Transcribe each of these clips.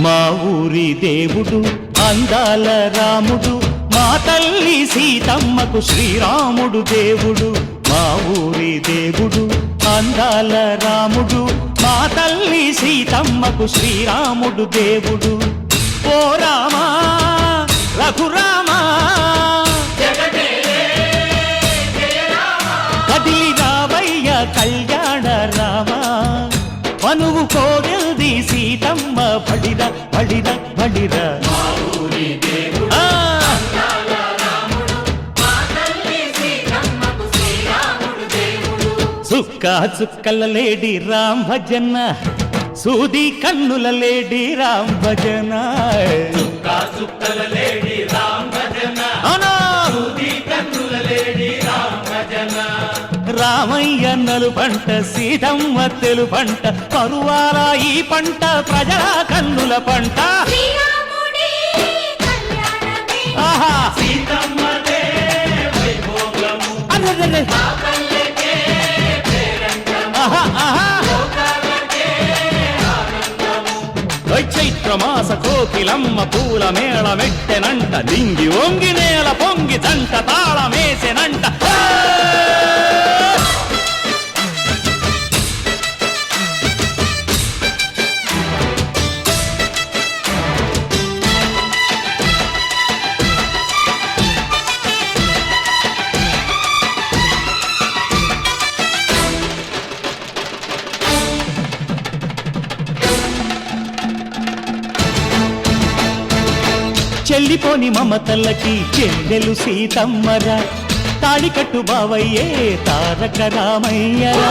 మా ఊరి దేవుడు అందాల రాముడు, మా తల్లి సీతమ్మకు శ్రీరాముడు దేవుడు. మా ఊరి దేవుడు అందాల రాముడు, మా తల్లి సీతమ్మకు శ్రీరాముడు దేవుడు. ఓ రామా రఘురామా కదిలి రావయ్య కళ్యాణ రామా, మనువు కోగల్ది సీతమ్మ బడిర బడిర బడిర. చుక్క చుక్కల లేడి రామ్ భజన, సూది కన్నుల లేడి రామ్ భజన. చుక్కల లేడి రామ్ భజన, సూది కన్నుల లేడి రామ్ భజన. రామయ్య నలుపంట సీతమ్మ తెలుపంట, పరువాల ఈ పంట ప్రజల కన్నుల పంట. ఆహా సీతమ్మదే వైభోగము, అరెరెరె. పల్లెకే పేరంటము, ఆహా ఆహా లోకాలకే ఆనందము. చైత్రమాస కోకిలమ్మ పూల మేళ మెట్టెనంట, దింగి ఒంగి నేల పొంగి జంట తాళమేసెనంట. చెల్లిపోని మమతల్లకి చెల్లెలు సీతమ్మరా, తాళికట్టు బావయ్యే తారక రామయ్యరా.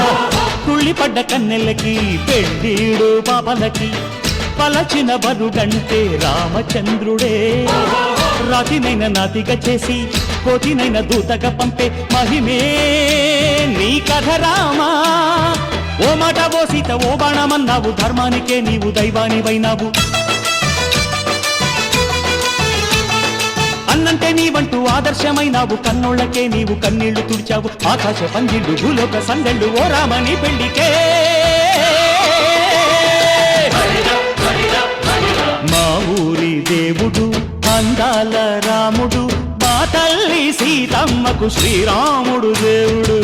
కుళ్ళిపడ్డ కన్నెలకి పెళ్ళీడు పాపలకి, పలచిన వరుడంటే రామచంద్రుడే. రాతినైన నాతిగా చేసి కోతినైన దూతగా పంపే మహిమే నీ కథ రామా. ఓ మాట ఓ సీత ఓ బాణమన్నావు, ధర్మానికే నీవు దైవానివైనావు. అన్నంటే నీవంటూ ఆదర్శమైనావు, కన్నోళ్ళకే నీవు కన్నీళ్లు తుడిచావు. ఆకాశ పందిళ్ళు భూలోక సందళ్ళు ఓ రామని పెళ్లికే. మా ఊరి దేవుడు అందాల రాముడు, మా తల్లి సీతమ్మకు శ్రీరాముడు దేవుడు.